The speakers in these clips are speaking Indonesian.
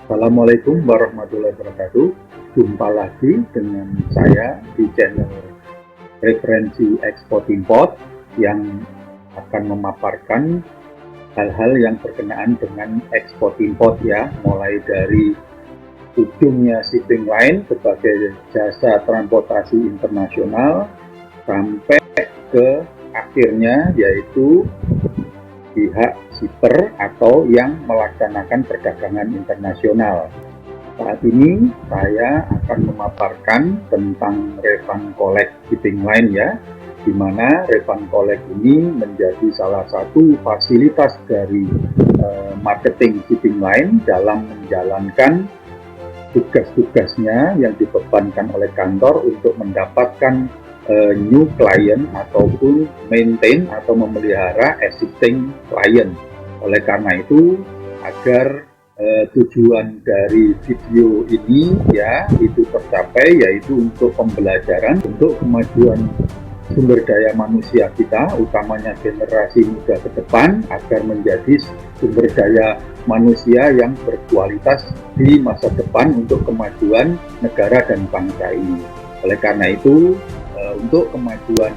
Assalamualaikum warahmatullahi wabarakatuh. Jumpa lagi dengan saya di channel Referensi Ekspor Import yang akan memaparkan hal-hal yang berkenaan dengan ekspor import ya, mulai dari ujungnya shipping line sebagai jasa transportasi internasional sampai ke akhirnya yaitu pihak shipper atau yang melaksanakan perdagangan internasional. Saat ini saya akan memaparkan tentang refund collect shipping line ya, di mana refund collect ini menjadi salah satu fasilitas dari marketing shipping line dalam menjalankan tugas-tugasnya yang dibebankan oleh kantor untuk mendapatkan new client ataupun maintain atau memelihara existing client. Oleh karena itu, agar tujuan dari video ini ya itu tercapai, yaitu untuk pembelajaran untuk kemajuan sumber daya manusia kita, utamanya generasi muda ke depan, agar menjadi sumber daya manusia yang berkualitas di masa depan untuk kemajuan negara dan bangsa ini. Oleh karena itu, untuk kemajuan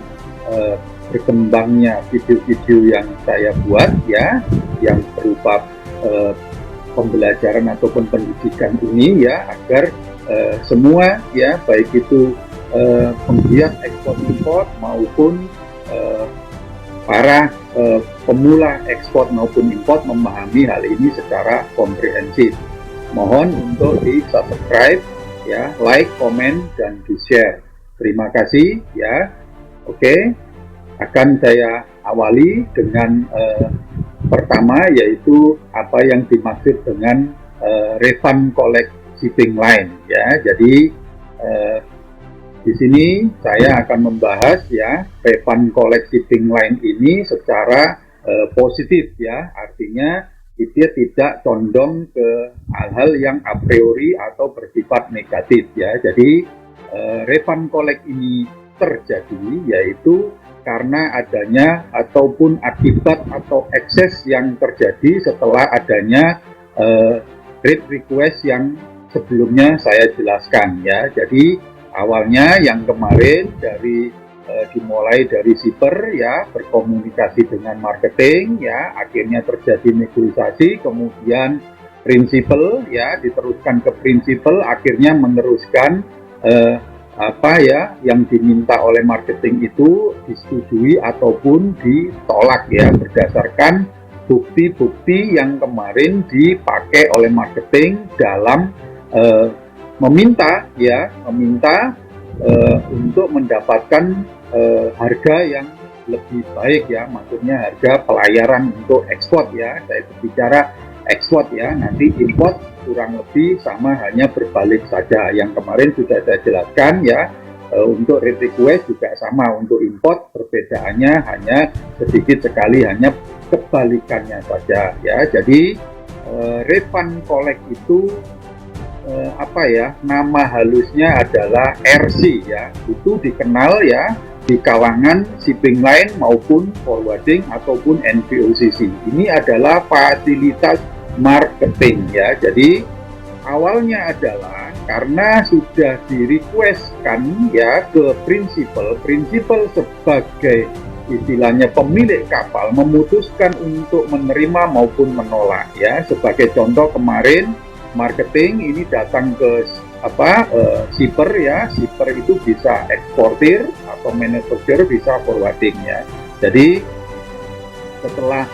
berkembangnya video-video yang saya buat ya, yang berupa pembelajaran ataupun pendidikan ini ya, agar semua ya, baik itu penggiat ekspor import maupun para pemula ekspor maupun import memahami hal ini secara komprehensif. Mohon untuk di subscribe ya, like, komen, dan di share. Terima kasih ya. Oke, akan saya awali dengan pertama, yaitu apa yang dimaksud dengan refund collect shipping line ya. Jadi di sini saya akan membahas ya refund collect shipping line ini secara positif ya, artinya dia tidak condong ke hal-hal yang a priori atau bersifat negatif ya. Jadi refund collect ini terjadi yaitu karena adanya ataupun akibat atau ekses yang terjadi setelah adanya rate request yang sebelumnya saya jelaskan ya. Jadi awalnya yang kemarin dimulai dari shipper ya, berkomunikasi dengan marketing ya, akhirnya terjadi negosiasi, kemudian prinsipal ya, diteruskan ke prinsipal, akhirnya meneruskan apa ya yang diminta oleh marketing itu disetujui ataupun ditolak ya, berdasarkan bukti-bukti yang kemarin dipakai oleh marketing dalam meminta untuk mendapatkan harga yang lebih baik ya, maksudnya harga pelayaran untuk ekspor ya. Saya berbicara ekspor ya, nanti import kurang lebih sama, hanya berbalik saja. Yang kemarin sudah saya jelaskan ya, untuk rate request juga sama, untuk import perbedaannya hanya sedikit sekali, hanya kebalikannya saja ya. Jadi refund collect itu apa ya, nama halusnya adalah RC ya, itu dikenal ya di kalangan shipping line maupun forwarding ataupun NVOCC. Ini adalah fasilitas marketing ya. Jadi awalnya adalah karena sudah di-requestkan ya ke prinsipal sebagai istilahnya pemilik kapal memutuskan untuk menerima maupun menolak ya. Sebagai contoh, kemarin marketing ini datang ke shipper ya, shipper itu bisa eksportir atau manajer bisa forwarding ya. Jadi setelah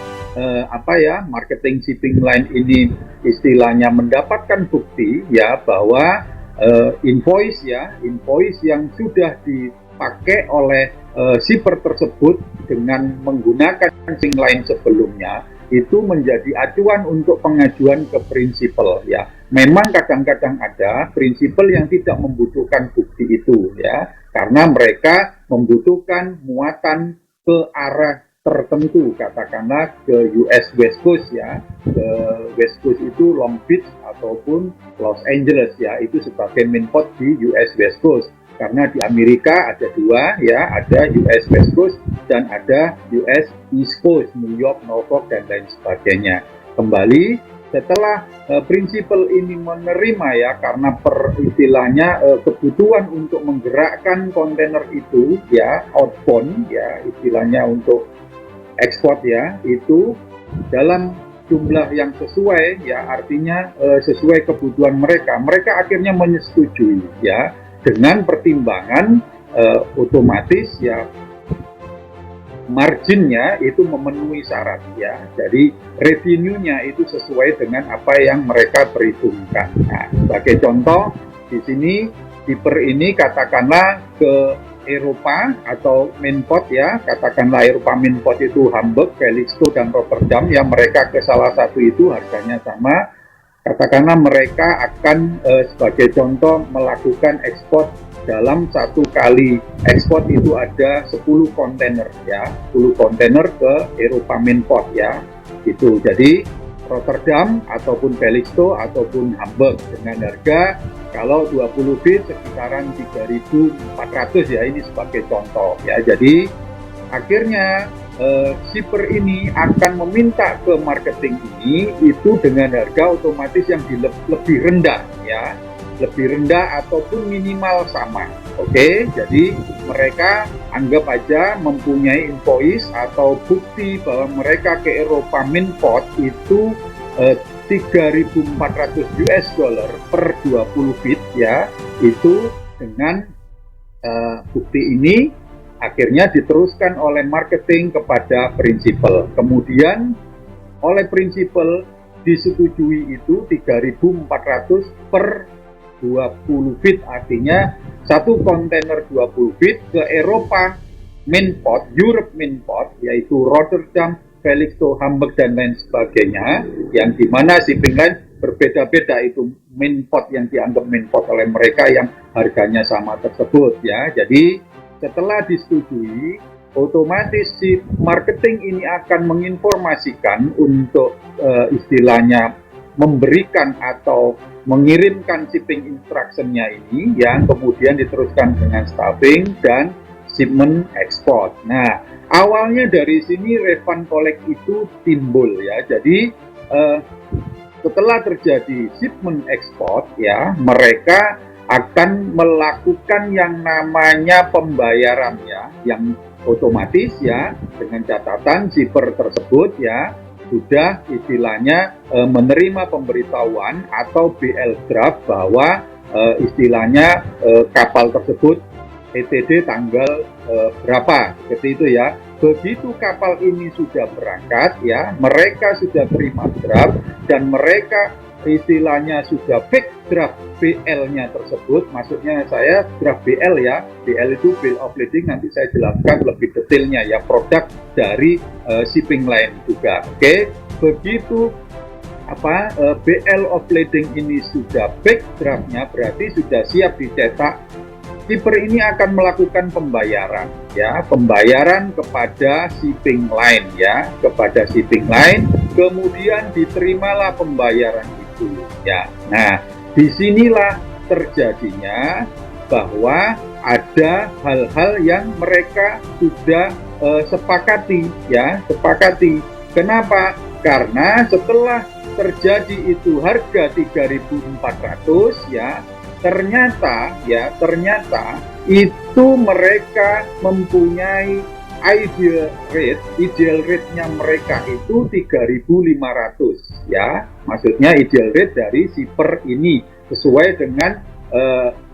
marketing shipping line ini istilahnya mendapatkan bukti ya bahwa invoice yang sudah dipakai oleh shipper tersebut dengan menggunakan shipping line sebelumnya itu menjadi acuan untuk pengajuan ke prinsipal ya. Memang kadang-kadang ada prinsipal yang tidak membutuhkan bukti itu ya, karena mereka membutuhkan muatan ke arah tertentu, katakanlah ke US West Coast ya, ke West Coast itu Long Beach ataupun Los Angeles ya, itu sebagai main port di US West Coast. Karena di Amerika ada dua ya, ada US West Coast dan ada US East Coast, New York, Norfolk, dan lain sebagainya. Kembali setelah prinsipal ini menerima ya, karena per istilahnya kebutuhan untuk menggerakkan kontainer itu ya outbound ya, istilahnya untuk ekspor ya, itu dalam jumlah yang sesuai ya, artinya sesuai kebutuhan mereka, mereka akhirnya menyetujui ya, dengan pertimbangan otomatis ya marginnya itu memenuhi syarat ya, jadi revenue-nya itu sesuai dengan apa yang mereka perhitungkan. Nah, sebagai contoh di sini shipper ini katakanlah ke Eropa atau main port ya, katakanlah Eropa main port itu Hamburg, Felixstowe dan Rotterdam, yang mereka ke salah satu itu harganya sama. Katakanlah mereka akan sebagai contoh melakukan ekspor dalam satu kali ekspor itu ada 10 kontainer ya, 10 kontainer ke Eropa main port ya. Itu jadi Rotterdam ataupun Felixstowe ataupun Hamburg dengan harga kalau 20 feet sekitaran 3.400 ya, ini sebagai contoh ya. Jadi akhirnya shipper ini akan meminta ke marketing ini itu dengan harga otomatis yang lebih rendah ya, lebih rendah ataupun minimal sama. Oke, jadi mereka anggap aja mempunyai invoice atau bukti bahwa mereka ke Eropa main port itu 3.400 US dollar per 20 feet ya, itu dengan bukti ini akhirnya diteruskan oleh marketing kepada prinsipal. Kemudian oleh prinsipal disetujui itu 3.400 per 20 feet, artinya satu kontainer 20 feet ke Eropa main port, Europe main port, yaitu Rotterdam, Felixstowe, Hamburg dan lain sebagainya, yang dimana shipping line berbeda-beda itu main port yang dianggap main port oleh mereka yang harganya sama tersebut ya. Jadi setelah disetujui, otomatis si marketing ini akan menginformasikan untuk istilahnya memberikan atau mengirimkan shipping instruction-nya ini yang kemudian diteruskan dengan staffing dan shipment ekspor. Nah, awalnya dari sini refund collect itu timbul ya. Jadi setelah terjadi shipment ekspor ya, mereka akan melakukan yang namanya pembayaran ya, yang otomatis ya, dengan catatan shipper tersebut ya sudah istilahnya menerima pemberitahuan atau BL draft bahwa istilahnya kapal tersebut ETD tanggal berapa, seperti itu ya. Begitu kapal ini sudah berangkat ya, mereka sudah terima draft dan mereka istilahnya sudah fake draft BL-nya tersebut, maksudnya saya draft BL ya, BL itu bill of lading, nanti saya jelaskan lebih detailnya ya, produk dari shipping line juga. Oke, begitu BL of lading ini sudah fake draftnya, berarti sudah siap dicetak. Shipper ini akan melakukan pembayaran ya, pembayaran kepada shipping line ya, kepada shipping line, kemudian diterimalah pembayaran itu ya. Nah, disinilah terjadinya bahwa ada hal-hal yang mereka sudah sepakati ya, sepakati. Kenapa? Karena setelah terjadi itu harga 3.400 ya, ternyata itu mereka mempunyai ideal rate-nya mereka itu 3.500 ya, maksudnya ideal rate dari shipper ini sesuai dengan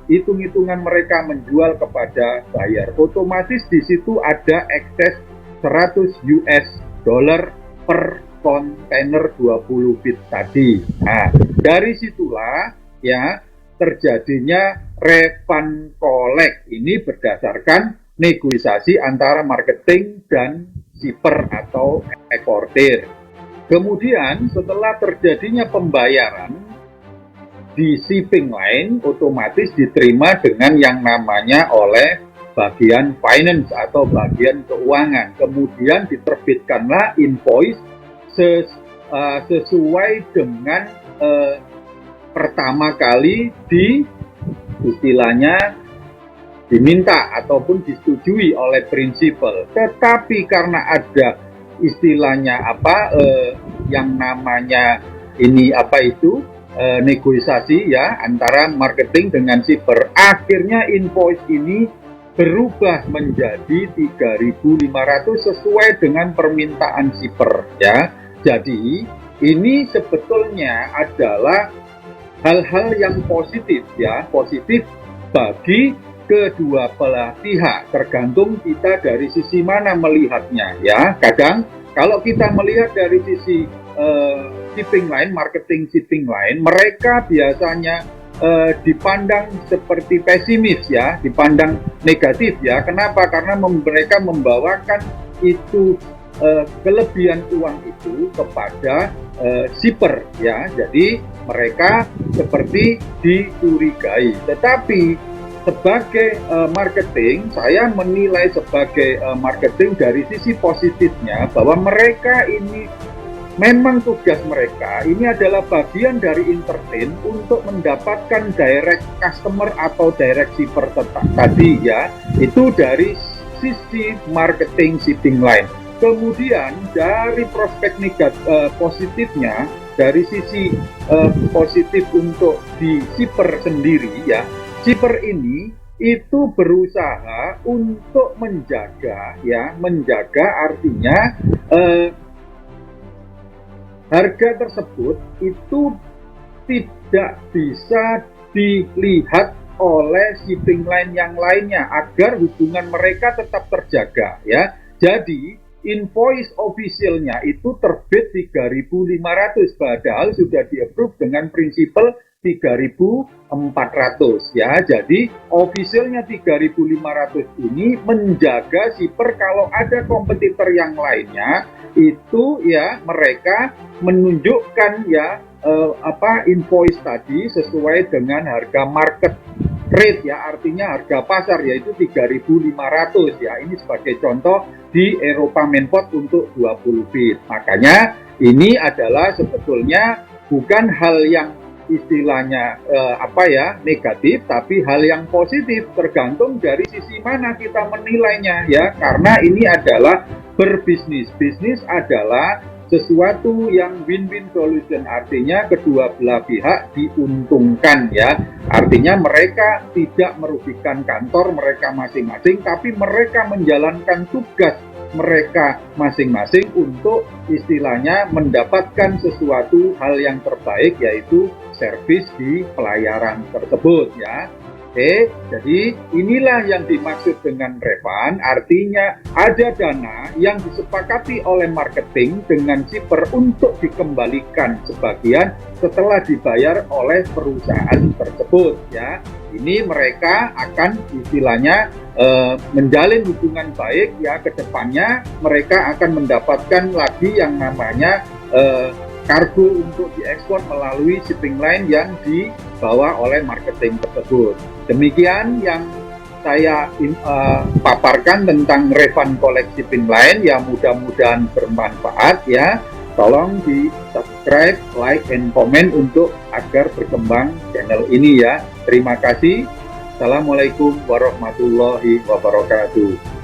hitung-hitungan mereka menjual kepada buyer. Otomatis di situ ada ekses 100 US dollar per kontainer 20 feet tadi. Nah, dari situlah ya terjadinya refund collect ini berdasarkan negosiasi antara marketing dan shipper atau eksportir. Kemudian setelah terjadinya pembayaran di shipping line, otomatis diterima dengan yang namanya oleh bagian finance atau bagian keuangan. Kemudian diterbitkanlah invoice sesuai dengan pertama kali istilahnya diminta ataupun disetujui oleh prinsipal. Tetapi karena ada istilahnya yang namanya ini negosiasi ya antara marketing dengan shipper. Akhirnya invoice ini berubah menjadi 3.500 sesuai dengan permintaan shipper ya. Jadi ini sebetulnya adalah hal-hal yang positif ya, positif bagi kedua belah pihak, tergantung kita dari sisi mana melihatnya ya. Kadang kalau kita melihat dari sisi shipping line, marketing shipping line, mereka biasanya dipandang seperti pesimis ya, dipandang negatif ya. Kenapa? Karena mereka membawakan itu kelebihan uang itu kepada shipper ya. Jadi mereka seperti dicurigai. Tetapi sebagai marketing, saya menilai sebagai marketing dari sisi positifnya bahwa mereka ini memang tugas mereka ini adalah bagian dari entertain untuk mendapatkan direct customer atau direct shipper tadi ya. Itu dari sisi marketing shipping line. Kemudian dari prospek positifnya, dari sisi positif untuk di shipper sendiri ya, shipper ini itu berusaha untuk menjaga ya, menjaga artinya harga tersebut itu tidak bisa dilihat oleh shipping line yang lainnya agar hubungan mereka tetap terjaga ya. Jadi invoice officialnya itu terbit 3.500 padahal sudah di-approve dengan prinsipal 3.400 ya. Jadi officialnya 3.500 ini menjaga shipper kalau ada kompetitor yang lainnya itu ya mereka menunjukkan ya invoice tadi sesuai dengan harga market rate ya, artinya harga pasar yaitu 3.500 ya. Ini sebagai contoh di Eropa Mainport untuk 20 feet. Makanya ini adalah sebetulnya bukan hal yang istilahnya negatif, tapi hal yang positif, tergantung dari sisi mana kita menilainya ya. Karena ini adalah berbisnis. Bisnis adalah sesuatu yang win-win solution, artinya kedua belah pihak diuntungkan ya. Artinya mereka tidak merugikan kantor mereka masing-masing, tapi mereka menjalankan tugas mereka masing-masing untuk istilahnya mendapatkan sesuatu hal yang terbaik, yaitu servis di pelayaran tersebut ya. Oke, jadi inilah yang dimaksud dengan refund, artinya ada dana yang disepakati oleh marketing dengan shipper untuk dikembalikan sebagian setelah dibayar oleh perusahaan tersebut ya. Ini mereka akan istilahnya menjalin hubungan baik ya, ke depannya mereka akan mendapatkan lagi yang namanya kargo untuk diekspor melalui shipping line yang dibawa oleh marketing tersebut. Demikian yang saya paparkan tentang refund collect shipping line ya, mudah-mudahan bermanfaat ya. Tolong di subscribe, like, and comment untuk agar berkembang channel ini ya. Terima kasih. Assalamualaikum warahmatullahi wabarakatuh.